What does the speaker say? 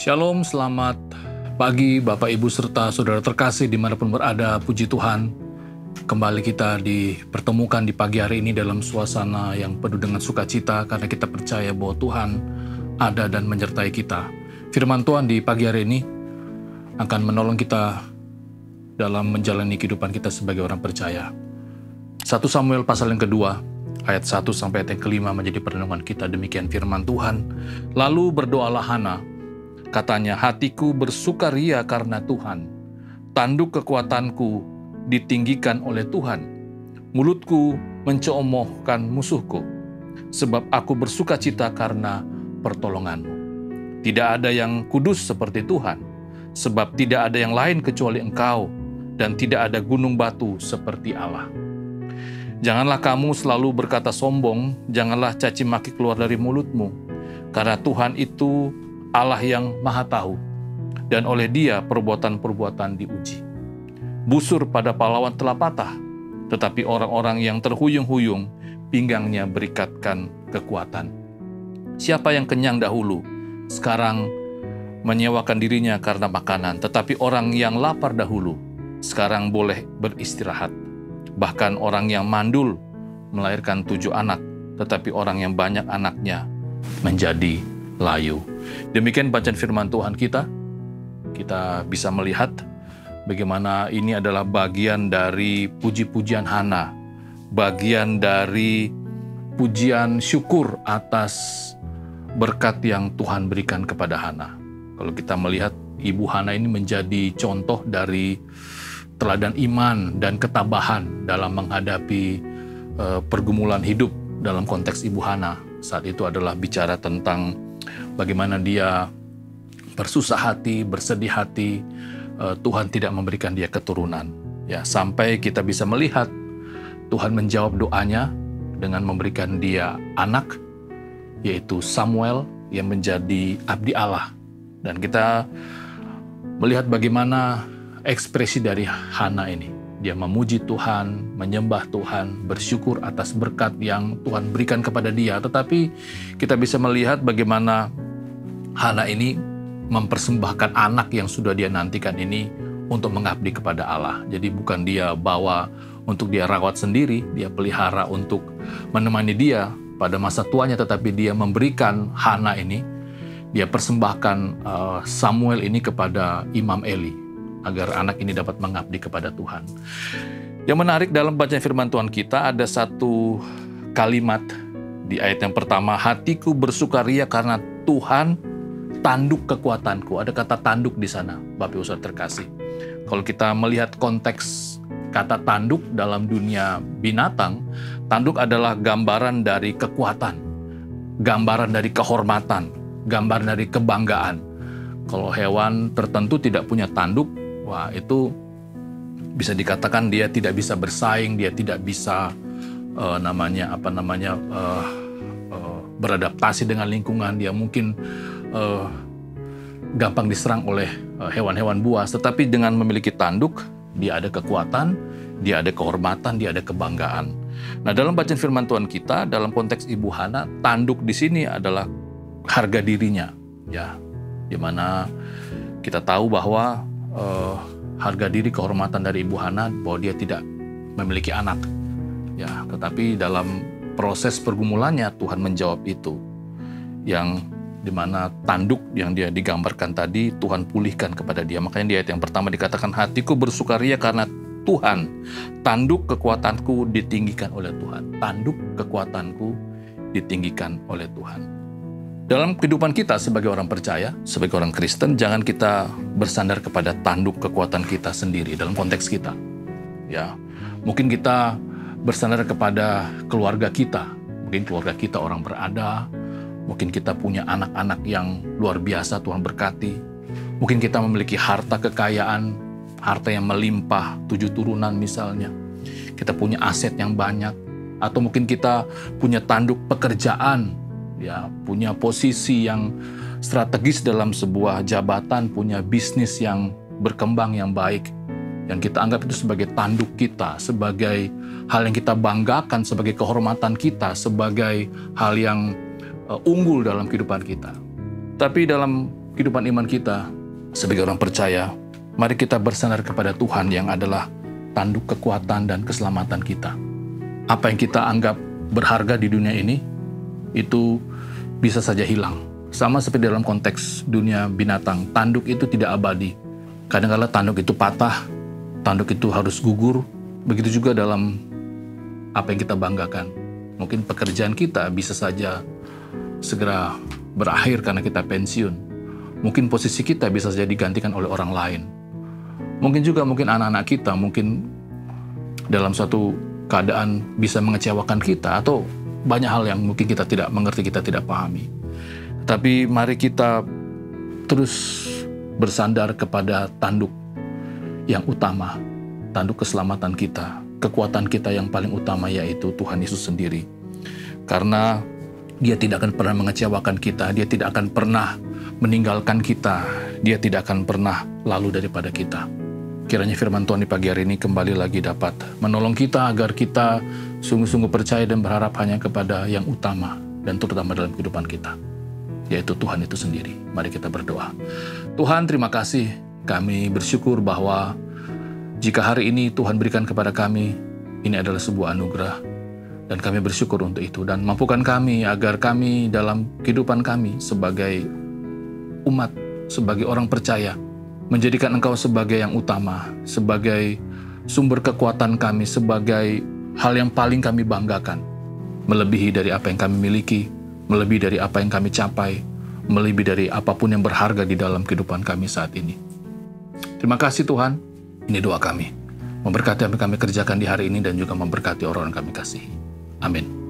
Shalom, selamat pagi Bapak Ibu serta saudara terkasih dimanapun berada, puji Tuhan. Kembali kita dipertemukan di pagi hari ini dalam suasana yang penuh dengan sukacita karena kita percaya bahwa Tuhan ada dan menyertai kita. Firman Tuhan di pagi hari ini akan menolong kita dalam menjalani kehidupan kita sebagai orang percaya. 1 Samuel pasal yang kedua, ayat 1 sampai ayat yang kelima menjadi perenungan kita. Demikian firman Tuhan. Lalu berdoalah Hana. Katanya, hatiku bersukaria karena Tuhan. Tanduk kekuatanku ditinggikan oleh Tuhan. Mulutku mencoomohkan musuhku. Sebab aku bersukacita karena pertolonganmu. Tidak ada yang kudus seperti Tuhan. Sebab tidak ada yang lain kecuali Engkau. Dan tidak ada gunung batu seperti Allah. Janganlah kamu selalu berkata sombong. Janganlah caci maki keluar dari mulutmu. Karena Tuhan itu Allah yang Maha Tahu, dan oleh Dia perbuatan-perbuatan diuji. Busur pada pahlawan telah patah, tetapi orang-orang yang terhuyung-huyung, pinggangnya berikatkan kekuatan. Siapa yang kenyang dahulu, sekarang menyewakan dirinya karena makanan, tetapi orang yang lapar dahulu, sekarang boleh beristirahat. Bahkan orang yang mandul melahirkan 7 anak, tetapi orang yang banyak anaknya menjadi layu. Demikian bacaan firman Tuhan kita. Kita bisa melihat bagaimana ini adalah bagian dari puji-pujian Hana, bagian dari pujian syukur atas berkat yang Tuhan berikan kepada Hana. Kalau kita melihat Ibu Hana ini menjadi contoh dari teladan iman dan ketabahan dalam menghadapi pergumulan hidup. Dalam konteks Ibu Hana saat itu adalah bicara tentang bagaimana dia bersusah hati, bersedih hati, Tuhan tidak memberikan dia keturunan. Ya, sampai kita bisa melihat Tuhan menjawab doanya dengan memberikan dia anak, yaitu Samuel yang menjadi abdi Allah. Dan kita melihat bagaimana ekspresi dari Hana ini. Dia memuji Tuhan, menyembah Tuhan, bersyukur atas berkat yang Tuhan berikan kepada dia. Tetapi kita bisa melihat bagaimana Hana ini mempersembahkan anak yang sudah dia nantikan ini untuk mengabdi kepada Allah. Jadi bukan dia bawa untuk dia rawat sendiri, dia pelihara untuk menemani dia pada masa tuanya, tetapi dia memberikan Hana ini, dia persembahkan Samuel ini kepada Imam Eli, agar anak ini dapat mengabdi kepada Tuhan. Yang menarik dalam bacaan firman Tuhan kita, ada satu kalimat di ayat yang pertama, hatiku bersukaria karena Tuhan, tanduk kekuatanku. Ada kata tanduk di sana, Bapak Ibu Saudara terkasih. Kalau kita melihat konteks kata tanduk dalam dunia binatang, tanduk adalah gambaran dari kekuatan, gambaran dari kehormatan, gambaran dari kebanggaan. Kalau hewan tertentu tidak punya tanduk, wah itu bisa dikatakan dia tidak bisa bersaing, dia tidak bisa beradaptasi dengan lingkungan, dia mungkin gampang diserang oleh hewan-hewan buas. Tetapi dengan memiliki tanduk, dia ada kekuatan, dia ada kehormatan, dia ada kebanggaan. Nah, dalam bacaan firman Tuhan kita, dalam konteks Ibu Hana, tanduk di sini adalah harga dirinya, ya, di mana kita tahu bahwa harga diri kehormatan dari Ibu Hana bahwa dia tidak memiliki anak, ya, tetapi dalam proses pergumulannya Tuhan menjawab itu, yang dimana tanduk yang dia digambarkan tadi Tuhan pulihkan kepada dia. Makanya di ayat yang pertama dikatakan, hatiku bersukaria karena Tuhan, tanduk kekuatanku ditinggikan oleh Tuhan. Tanduk kekuatanku ditinggikan oleh Tuhan. Dalam kehidupan kita sebagai orang percaya, sebagai orang Kristen, jangan kita bersandar kepada tanduk kekuatan kita sendiri dalam konteks kita. Ya, mungkin kita bersandar kepada keluarga kita. Mungkin keluarga kita orang berada, mungkin kita punya anak-anak yang luar biasa Tuhan berkati. Mungkin kita memiliki harta kekayaan, harta yang melimpah, 7 turunan misalnya. Kita punya aset yang banyak. Atau mungkin kita punya tanduk pekerjaan, ya, punya posisi yang strategis dalam sebuah jabatan, punya bisnis yang berkembang yang baik. Yang kita anggap itu sebagai tanduk kita, sebagai hal yang kita banggakan, sebagai kehormatan kita, sebagai hal yang unggul dalam kehidupan kita. Tapi dalam kehidupan iman kita sebagai orang percaya, mari kita bersandar kepada Tuhan yang adalah tanduk kekuatan dan keselamatan kita. Apa yang kita anggap berharga di dunia ini, itu bisa saja hilang. Sama seperti dalam konteks dunia binatang, tanduk itu tidak abadi. Kadang-kadang tanduk itu patah, tanduk itu harus gugur. Begitu juga dalam apa yang kita banggakan. Mungkin pekerjaan kita bisa saja segera berakhir karena kita pensiun. Mungkin posisi kita bisa saja digantikan oleh orang lain. Mungkin anak-anak kita mungkin dalam suatu keadaan bisa mengecewakan kita, atau banyak hal yang mungkin kita tidak mengerti, kita tidak pahami. Tapi mari kita terus bersandar kepada tanduk yang utama, tanduk keselamatan kita, kekuatan kita yang paling utama, yaitu Tuhan Yesus sendiri. Karena Dia tidak akan pernah mengecewakan kita, Dia tidak akan pernah meninggalkan kita, Dia tidak akan pernah lalu daripada kita. Kiranya firman Tuhan di pagi hari ini kembali lagi dapat menolong kita agar kita sungguh-sungguh percaya dan berharap hanya kepada yang utama dan terutama dalam kehidupan kita, yaitu Tuhan itu sendiri. Mari kita berdoa. Tuhan, terima kasih. Kami bersyukur bahwa jika hari ini Tuhan berikan kepada kami, ini adalah sebuah anugerah. Dan kami bersyukur untuk itu. Dan mampukan kami agar kami dalam kehidupan kami sebagai umat, sebagai orang percaya, menjadikan Engkau sebagai yang utama, sebagai sumber kekuatan kami, sebagai hal yang paling kami banggakan, melebihi dari apa yang kami miliki, melebihi dari apa yang kami capai, melebihi dari apapun yang berharga di dalam kehidupan kami saat ini. Terima kasih Tuhan, ini doa kami. Memberkati apa yang kami kerjakan di hari ini dan juga memberkati orang yang kami kasihi. Amin.